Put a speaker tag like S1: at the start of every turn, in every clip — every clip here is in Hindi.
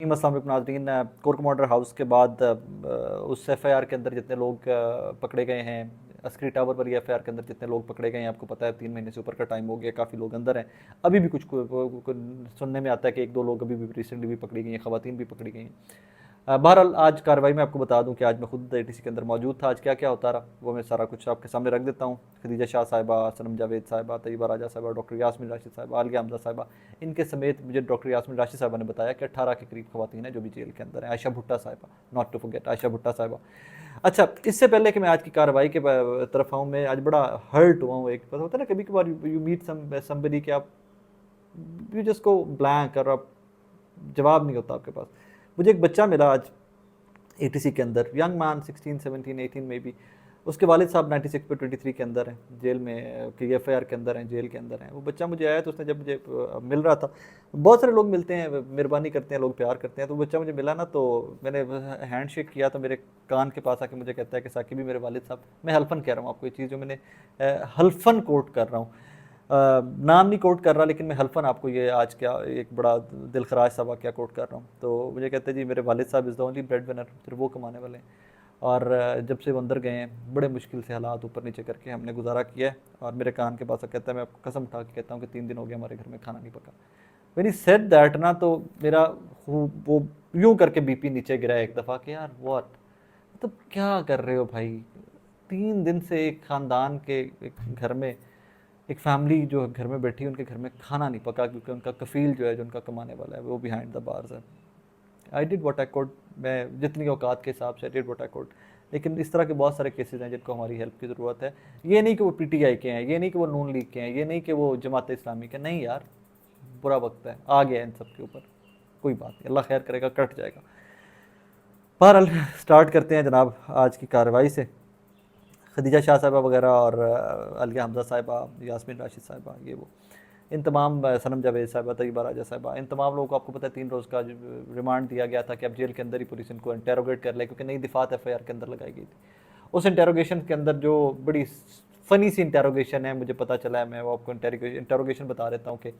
S1: अस्सलाम वालेकुम नाज़रीन। कोर कमांडर हाउस के बाद उस एफआईआर के अंदर जितने लोग पकड़े गए हैं, अस्करी टावर पर एफआईआर के अंदर जितने लोग पकड़े गए हैं, आपको पता है 3 महीने से ऊपर का टाइम हो गया, काफ़ी लोग अंदर हैं। अभी भी कुछ सुनने में आता है कि 1-2 लोग अभी भी रिसेंटली भी पकड़ी गई हैं, खवातीन भी पकड़ी गई हैं। बहरहाल आज कार्रवाई में आपको बता दूं कि आज मैं खुद एटीसी के अंदर मौजूद था। आज क्या क्या होता रहा वो मैं सारा कुछ आपके सामने रख देता हूँ। खदीजा शाह साहिबा, सनम जावेद साहिबा, तैयबा राजा साहिबा, डॉक्टर यास्मीन राशिद साहिबा, आलिया हमजा साहिबा, इनके समेत मुझे डॉक्टर यास्मीन राशिद साहिबा ने बताया कि 18 के करीब खवातीन हैं जो भी जेल के अंदर हैं। आयशा भुट्टा साहिबा, not to forget Ayesha Bhutta साहिबा। अच्छा, इससे पहले कि मैं आज की कार्रवाई के तरफ आऊँ, मैं आज बड़ा हर्ट हुआ हूँ। एक पता होता है ना, कभी कभार यू मीट समबडी कि आप यू जस्ट को ब्लैंक और आप जवाब नहीं होता आपके पास। मुझे एक बच्चा मिला आज एटीसी के अंदर, यंग मैन 16 17 18 में भी। उसके वालिद साहब 96 पे 23 के अंदर हैं, जेल में की एफआईआर के अंदर हैं, जेल के अंदर हैं। वो बच्चा मुझे आया तो उसने जब मुझे मिल रहा था, बहुत सारे लोग मिलते हैं, मेहरबानी करते हैं, लोग प्यार करते हैं। तो बच्चा मुझे मिला ना, तो मैंने हैंड शेक किया तो मेरे कान के पास आके मुझे कहता है कि साकिब भी मेरे वालिद साहब, मैं हल्फन कह रहा हूँ आपको ये चीज़ जो मैंने हल्फन कोट कर रहा हूँ, नाम नहीं कोट कर रहा, लेकिन मैं हल्फन आपको ये आज क्या एक बड़ा दिलखराज सा वाक़या कोट कर रहा हूँ। तो मुझे कहते हैं जी मेरे वालिद साहब is the only bread winner, सिर्फ वो कमाने वाले हैं। और जब से वो अंदर गए हैं, बड़े मुश्किल से हालात ऊपर नीचे करके हमने गुजारा किया है। और मेरे कान के पास कहता है, मैं आपको कसम उठा के कहता हूँ कि 3 दिन हो गए हमारे घर में खाना नहीं पका। व्हेन ही सेड दैट ना, तो मेरा वो यूं करके बीपी नीचे गिरा एक दफ़ा कि यार व्हाट, मतलब क्या कर रहे हो भाई। 3 दिन से एक ख़ानदान के एक घर में, एक फैमिली जो घर में बैठी है, उनके घर में खाना नहीं पका क्योंकि उनका कफील जो है, जो उनका कमाने वाला है, वो बिहाइंड द बार्स है। I did what I could, मैं जितनी औकात के हिसाब से I did what I could. लेकिन इस तरह के बहुत सारे केसेस हैं जिनको हमारी हेल्प की ज़रूरत है। ये नहीं कि वो पीटीआई के हैं, ये नहीं कि वो नून लीग के हैं, ये नहीं कि वो जमात इस्लामी के, नहीं यार, बुरा वक्त है, आ गया इन सब के ऊपर। कोई बात नहीं, अल्लाह खैर करेगा, कट जाएगा। बहरहाल स्टार्ट करते हैं जनाब आज की कार्रवाई से। खदीजा शाह साहिबा वगैरह और आलिया हमजा साहिबा, यास्मीन राशिद साहिबा, ये वो इन तमाम, सनम जावेद साहिबा, तैयबा राजा साहिबा, इन तमाम लोगों को आपको पता है 3 रोज़ का रिमांड दिया गया था कि अब जेल के अंदर ही पुलिस इनको इंटेरोगेट कर ले, क्योंकि नई दिफात एफआईआर के अंदर लगाई गई थी। उस इंटेरोगेशन के अंदर जो बड़ी फ़नी सी इंटेरोगेशन है, मुझे पता चला है, मैं वो आपको इंटेरोगेशन बता देता हूँ कि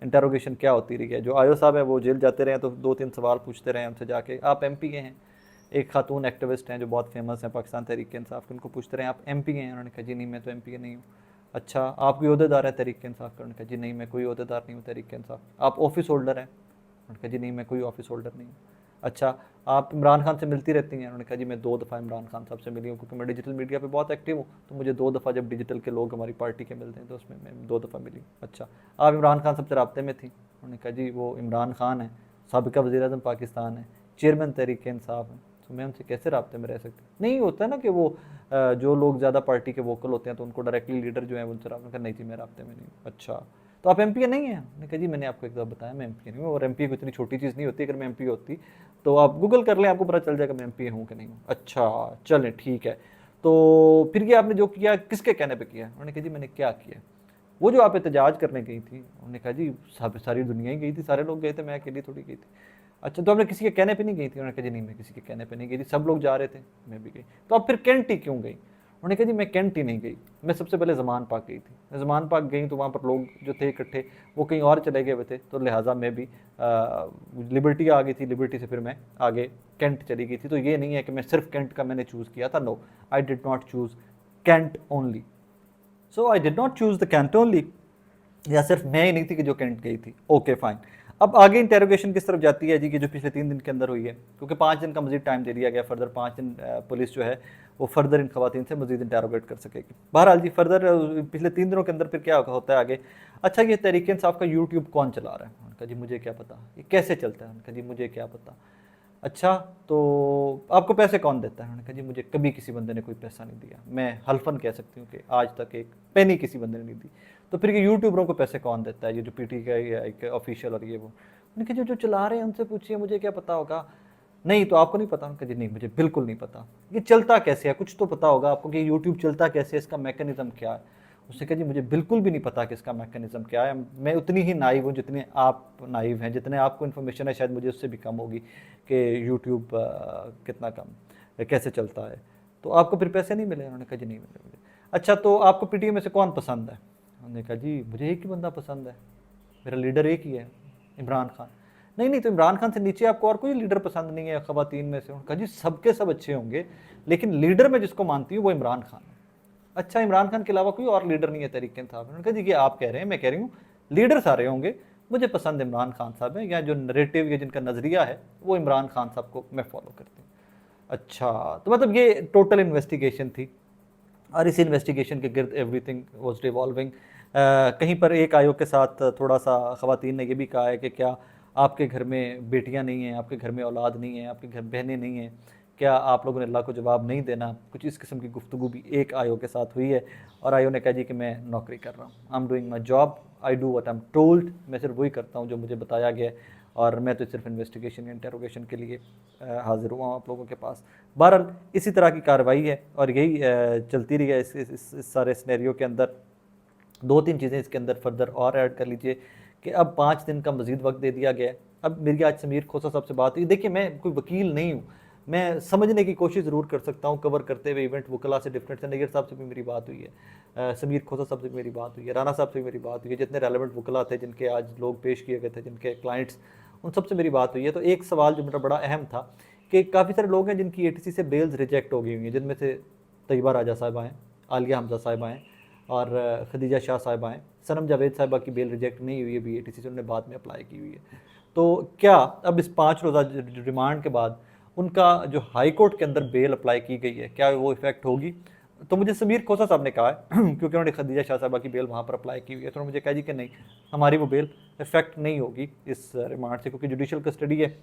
S1: इंटेरोगेशन क्या होती रही है। जो आयो साहब है वो जेल जाते रहे तो 2-3 सवाल पूछते रहे हमसे जाके, आप एमपी के हैं। एक खातून एक्टिविस्ट हैं जो बहुत फेमस हैं पाकिस्तान तहरीक इंसाफ के, उनको पूछते रहे आप एमपी के हैं? उन्होंने कहा जी नहीं, मैं तो एमपी के नहीं हूँ। अच्छा, आप कोई अहदेदार है तहरीक इंसाफ का? उन्होंने कहा जी नहीं, मैं कोई अहदेदार नहीं हूँ तहरीक इंसाफ। आप ऑफिस होल्डर हैं? उन्होंने कहा जी नहीं, मैं कोई ऑफिस होल्डर नहीं हूँ। अच्छा, आप इमरान खान से मिलती रहती हैं? उन्होंने कहा जी मैं 2 दफ़ा इमरान खान साहब से मिली हूँ, क्योंकि मैं डिजिटल मीडिया पे बहुत एक्टिव हूँ, तो मुझे 2 दफ़ा जब डिजिटल के लोग हमारी पार्टी के मिलते हैं तो उसमें मैं 2 दफ़ा मिली। अच्छा, आप इमरान खान साहब से रब्ते में थी? उन्होंने कहा जी वो इमरान खान है, साबिका वज़ीर-ए-आज़म पाकिस्तान है, चेयरमैन तहरीक इंसाफ है, तो मैं उनसे कैसे राब्ते में रह सकती? नहीं होता है ना कि वो जो लोग ज़्यादा पार्टी के वोकल होते हैं तो उनको डायरेक्टली लीडर जो है उनसे रब्ता नहीं जी मैं राब्ते में नहीं हूँ। अच्छा, तो आप एमपी नहीं हैं? मैंने कहा जी मैंने आपको एक दफ़ा बताया मैं एमपी नहीं हूँ, और एमपी कोई इतनी छोटी चीज़ नहीं होती। अगर मैं एमपी होती तो आप गूगल कर लें, आपको पता चल जाएगा मैं एमपी हूँ कि नहीं हूँ। अच्छा चलें ठीक है, तो फिर ये आपने जो किया किसके कहने पे किया? उन्होंने कहा जी मैंने क्या किया, वो जो आप एहतजाज करने गई थी। उन्होंने कहा जी सारी दुनिया ही गई थी, सारे लोग गए थे, मैं अकेली थोड़ी गई थी। अच्छा, तो आपने किसी के कहने पे नहीं गई थी? उन्होंने कहा जी नहीं, मैं किसी के कहने पे नहीं गई थी, सब लोग जा रहे थे, मैं भी गई। तो आप फिर कैंट ही क्यों गई? उन्होंने कहा जी मैं कैंट ही नहीं गई, मैं सबसे पहले ज़मान पाक गई थी। मैं ज़मान पाक गई तो वहाँ पर लोग जो थे इकट्ठे, वो कहीं और चले गए हुए थे, तो लिहाजा मैं भी लिबर्टी आ गई थी, लिबर्टी से फिर मैं आगे कैंट चली गई थी। तो ये नहीं है कि मैं सिर्फ कैंट का मैंने चूज़ किया था, no, I did not choose Kant only. So I did not choose the Kant only, या सिर्फ मैं ही नहीं थी कि जो कैंट गई थी। Okay fine. अब आगे इंटेरोगेशन किस तरफ जाती है जी, कि जो पिछले 3 दिन के अंदर हुई है, क्योंकि 5 दिन का मजीद टाइम दे दिया गया, फर्दर 5 दिन पुलिस जो है वो फर्दर इन खवातीन से मजीद इंटेरोगेट कर सकेगी। बहरहाल जी फर्दर पिछले 3 दिनों के अंदर फिर क्या होता है आगे। अच्छा, ये तहरीक इंसाफ का यूट्यूब कौन चला रहा है? उनका जी मुझे क्या पता, ये कैसे चलता है? उनका जी मुझे क्या पता। अच्छा, तो आपको पैसे कौन देता है? उन्होंने कहा जी मुझे कभी किसी बंदे ने कोई पैसा नहीं दिया, मैं हल्फन कह सकती हूँ कि आज तक एक पेनी किसी बंदे ने नहीं दी। तो फिर ये यूट्यूबरों को पैसे कौन देता है, ये जो पीटी का एक ऑफिशियल और ये वो? उन्होंने कहा जो चला रहे हैं उनसे पूछिए, मुझे क्या पता होगा। नहीं, तो आपको नहीं पता? उनका जी नहीं, मुझे बिल्कुल नहीं पता। ये चलता कैसे है, कुछ तो पता होगा आपको कि यूट्यूब चलता कैसे है, इसका मैकेनिज्म क्या है? उसने कहा जी मुझे बिल्कुल भी नहीं पता कि इसका मैकेनिज्म क्या है, मैं उतनी ही नाइव हूँ जितने आप नाइव हैं, जितने आपको इन्फॉर्मेशन है शायद मुझे उससे भी कम होगी कि यूट्यूब कितना कम कैसे चलता है। तो आपको फिर पैसे नहीं मिले? उन्होंने कहा जी नहीं मिले मुझे। अच्छा, तो आपको पीटीआई में से कौन पसंद है? उन्होंने कहा जी मुझे एक ही बंदा पसंद है, मेरा लीडर एक ही है, इमरान खान। नहीं नहीं, तो इमरान खान से नीचे आपको और कोई लीडर पसंद नहीं है ख़वातीन में से? उन्होंने कहा जी सबके सब अच्छे होंगे, लेकिन लीडर मैं जिसको मानती हूँ वो इमरान खान है। अच्छा, इमरान खान के अलावा कोई और लीडर नहीं है तहरीक इंसाफ? उन्होंने कहा जी ये आप कह रहे हैं, मैं कह रही हूँ लीडर सारे होंगे, मुझे पसंद इमरान खान साहब है, या जो नरेटिव या जिनका नज़रिया है वो इमरान खान साहब को मैं फॉलो करती हूँ। अच्छा, तो मतलब ये टोटल इन्वेस्टिगेशन थी, और इस इन्वेस्टिगेशन के गिर्द एवरीथिंग वाज रिवॉल्विंग। कहीं पर एक आयोग के साथ थोड़ा सा ख़वातीन ने यह भी कहा है कि क्या आपके घर में बेटियां नहीं हैं, आपके घर में औलाद नहीं है, आपके घर बहनें नहीं हैं, क्या आप लोगों ने अल्लाह को जवाब नहीं देना? कुछ इस किस्म की गुफ्तगू भी एक आयोग के साथ हुई है, और आयोग ने कहा जी कि मैं नौकरी कर रहा हूँ, I am doing my job, I do what I am told, मैं सिर्फ वही करता हूँ जो मुझे बताया गया है, और मैं तो सिर्फ इन्वेस्टिगेशन या इंटेरोगेशन के लिए हाजिर हुआ हूँ आप लोगों के पास। बहरहाल इसी तरह की कार्रवाई है, और यही चलती रही है इस सारे स्नैरियो के अंदर। दो तीन चीज़ें इसके अंदर फर्दर और ऐड कर लीजिए कि अब 5 दिन का मजीद वक्त दे दिया गया है। अब मेरी आज समीर खोसा साहब से बात हुई। देखिए, मैं कोई वकील नहीं हूँ, मैं समझने की कोशिश ज़रूर कर सकता हूँ कवर करते हुए इवेंट। वकला से डिफरेंट है, नैयर साहब से भी मेरी बात हुई है, समीर खोसा साहब से भी मेरी बात हुई है, राना साहब से भी मेरी बात हुई है, जितने रेलेवेंट वकला थे जिनके आज लोग पेश किए गए थे, जिनके क्लाइंट्स, उन सबसे मेरी बात हुई है। तो एक सवाल जो मेरा बड़ा अहम था कि काफ़ी सारे लोग हैं जिनकी ATC से बेल्स रिजेक्ट हो गई हुई हैं, जिनमें से तैयबा राजा साहिबा हैं, आलिया हमजा साहिबा हैं, और खदीजा शाह साहिबा हैं। सनम जावेद साहिबा की बेल रिजेक्ट नहीं हुई है ATC से, उन्होंने बाद में अप्लाई की हुई है। तो क्या अब इस 5 रोज़ा रिमांड के बाद उनका जो हाई कोर्ट के अंदर बेल अप्लाई की गई है, क्या वो इफेक्ट होगी? तो मुझे समीर खोसा साहब ने कहा है क्योंकि उन्होंने खदीजा शाह साहबा की बेल वहाँ पर अप्लाई की हुई है, तो उन्होंने मुझे कहा जी कि नहीं, हमारी वो बेल इफेक्ट नहीं होगी इस रिमांड से, क्योंकि जुडिशल कस्टडी है।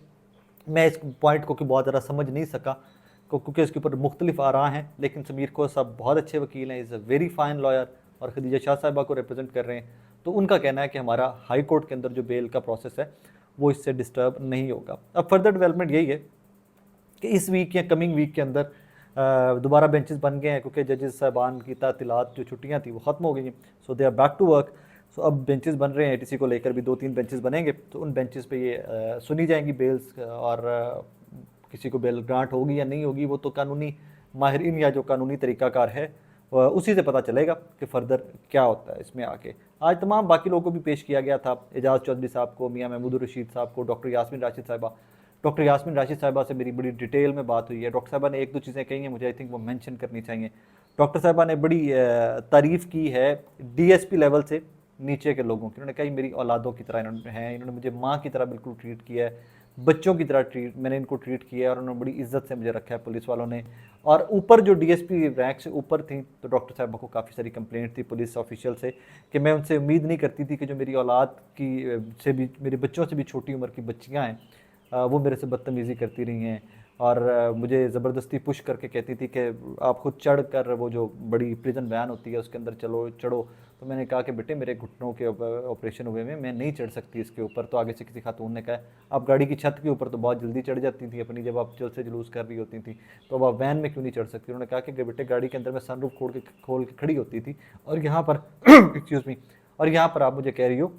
S1: मैं इस पॉइंट को कि बहुत ज़्यादा समझ नहीं सका क्योंकि इसके ऊपर मुख्तलिफ आरा हैं, लेकिन समीर खोसा साहब बहुत अच्छे वकील हैं, is a very fine lawyer, और खदीजा शाह साहिबा को रिप्रेजेंट कर रहे हैं। तो उनका कहना है कि हमारा हाई कोर्ट के अंदर जो बेल का प्रोसेस है वो इससे डिस्टर्ब नहीं होगा। अब फर्दर डेवलपमेंट यही है कि इस वीक या कमिंग वीक के अंदर दोबारा बेंचेस बन गए हैं, क्योंकि जजेस साहबान की तातीलात जो छुट्टियां थी वो ख़त्म हो गई हैं, so they are back to work. So अब बेंचेस बन रहे हैं, ATC को लेकर भी 2-3 बेंचेस बनेंगे, तो उन बेंचेस पे ये सुनी जाएंगी बेल्स, और किसी को बेल ग्रांट होगी या नहीं होगी वो तो कानूनी माहिरीन या जो कानूनी तरीक़ाकार है उसी से पता चलेगा कि फ़र्दर क्या होता है इसमें आके। आज तमाम बाकी लोगों को भी पेश किया गया था, एजाज़ चौधरी साहब को, मियाँ महमूद रशीद साहब को, डॉक्टर यास्मीन राशिद साहिबा। डॉक्टर यास्मीन राशिद साहिबा से मेरी बड़ी डिटेल में बात हुई है। डॉक्टर साहिबा ने एक दो चीज़ें कही हैं, मुझे आई थिंक वो मेंशन करनी चाहिए। डॉक्टर साहिबा ने बड़ी तारीफ़ की है DSP लेवल से नीचे के लोगों की। उन्होंने कहा मेरी औलादों की तरह इन्होंने हैं, इन्होंने मुझे माँ की तरह बिल्कुल ट्रीट किया है, बच्चों की तरह मैंने इनको ट्रीट किया है, और उन्होंने बड़ी इज्जत से मुझे रखा है पुलिस वालों ने। और ऊपर जो DSP रैंक से ऊपर थी, तो डॉक्टर साहिबा को काफ़ी सारी कंप्लेंट थी पुलिस ऑफिशियल से कि मैं उनसे उम्मीद नहीं करती थी कि जो मेरी औलाद की से भी, मेरे बच्चों से भी छोटी उम्र की बच्चियाँ हैं, वो मेरे से बदतमीज़ी करती रही हैं, और मुझे ज़बरदस्ती पुश करके कहती थी कि आप खुद चढ़ कर वो जो बड़ी प्रिजन वैन होती है उसके अंदर चढ़ो। तो मैंने कहा कि बेटे मेरे घुटनों के ऑपरेशन हुए में मैं नहीं चढ़ सकती इसके ऊपर। तो आगे से किसी खातून ने कहा आप गाड़ी की छत के ऊपर तो बहुत जल्दी चढ़ जाती थी अपनी, जब आप जल से जुलूस कर रही होती थी, तो अब आप वैन में क्यों नहीं चढ़ सकती? उन्होंने कहा कि बेटे गाड़ी के अंदर मैं सनरूफ खोल के खड़ी होती थी, और यहाँ पर एक्सक्यूज़ मी, और यहाँ पर आप मुझे कह रही हो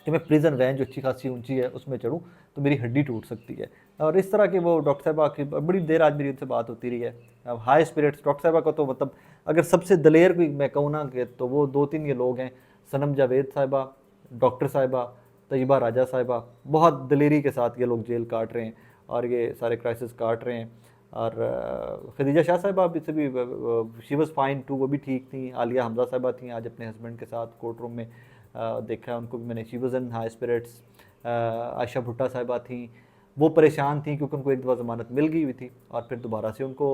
S1: कि मैं प्रिजन वैन जो अच्छी खासी ऊंची है उसमें चढ़ूँ तो मेरी हड्डी टूट सकती है। और इस तरह के वो डॉक्टर साहबा की बड़ी देर आज मेरी उनसे बात होती रही है। अब हाई स्पिरिट्स डॉक्टर साहबा का तो मतलब अगर सबसे दलेर कोई मैं कहूँ ना कि तो वो 2-3 ये लोग हैं, सनम जावेद साहिबा, डॉक्टर साहिबा, तैयबा राजा साहिबा। बहुत दलेरी के साथ ये लोग जेल काट रहे हैं और ये सारे क्राइसिस काट रहे हैं। और खदीजा शाह साहिबा से भी शी वॉज़ फाइन टू, वो भी ठीक थी। आलिया हमजा साहिबा थी आज अपने हस्बैंड के साथ कोर्ट रूम में, देखा उनको भी मैंने, she was in high spirits. Ayesha Bhutta Sahiba थी, वो परेशान थी क्योंकि उनको एक दफ़ा ज़मानत मिल गई हुई थी, और फिर दोबारा से उनको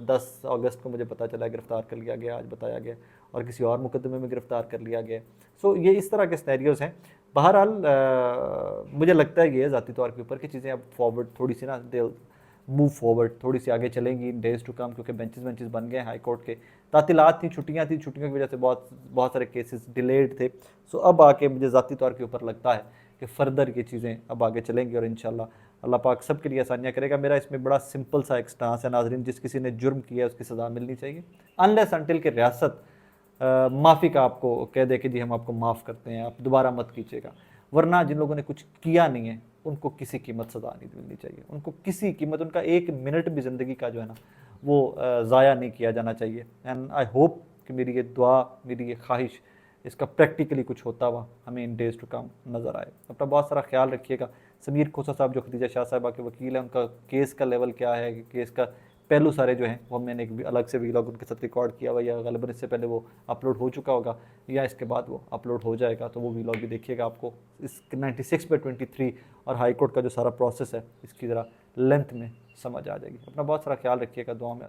S1: 10 अगस्त को मुझे पता चला गिरफ़्तार कर लिया गया, आज बताया गया, और किसी और मुकदमे में गिरफ़्तार कर लिया गया। सो ये इस तरह के स्नैरियोज़ हैं। बहरहाल मुझे लगता है ये ज़ाती तौर के ऊपर की चीज़ें अब फॉरवर्ड थोड़ी सी ना, दे मूव फॉरवर्ड, थोड़ी सी आगे चलेंगी इन डेज़ टू कम, क्योंकि बेंचेस बन गए हाई कोर्ट के। तातीलात थी, छुट्टियाँ थी, छुट्टियों की वजह से बहुत सारे केसेस डिलेड थे। सो अब आके मुझे ज़ाती तौर के ऊपर लगता है कि फ़र्दर ये चीज़ें अब आगे चलेंगी, और इंशाल्लाह अल्लाह पाक सब के लिए आसानियाँ करेगा। मेरा इसमें बड़ा सिंपल सा एक स्टांस है नाज़रीन, जिस किसी ने जुर्म किया है उसकी सज़ा मिलनी चाहिए, अनलेस अनटिल के रियासत माफ़ी का आपको कह दे कि जी हम आपको माफ़ करते हैं, आप दोबारा मत कीजिएगा। वरना जिन लोगों ने कुछ किया नहीं है उनको किसी कीमत सज़ा नहीं मिलनी चाहिए, उनको किसी कीमत, उनका एक मिनट भी ज़िंदगी का जो है ना वो ज़ाया नहीं किया जाना चाहिए। एंड आई होप कि मेरी ये दुआ, मेरी ये ख्वाहिश, इसका प्रैक्टिकली कुछ होता हुआ हमें इन डेज़ टू कम नज़र आए। अपना बहुत सारा ख्याल रखिएगा, समीर खोसा साहब जो खदीजा शाह साहबा के वकील हैं, उनका केस का लेवल क्या है, केस का पहलू सारे जो हैं वो मैंने एक अलग से वीलॉग उनके साथ रिकॉर्ड किया हुआ, या गलबन इससे पहले वो अपलोड हो चुका होगा या इसके बाद वो अपलोड हो जाएगा, तो वो वीलॉग भी देखिएगा। आपको इस 96 पे 23 और हाई कोर्ट का जो सारा प्रोसेस है इसकी ज़रा लेंथ में समझ आ जाएगी। अपना बहुत सारा ख्याल रखिएगा, दुआ में।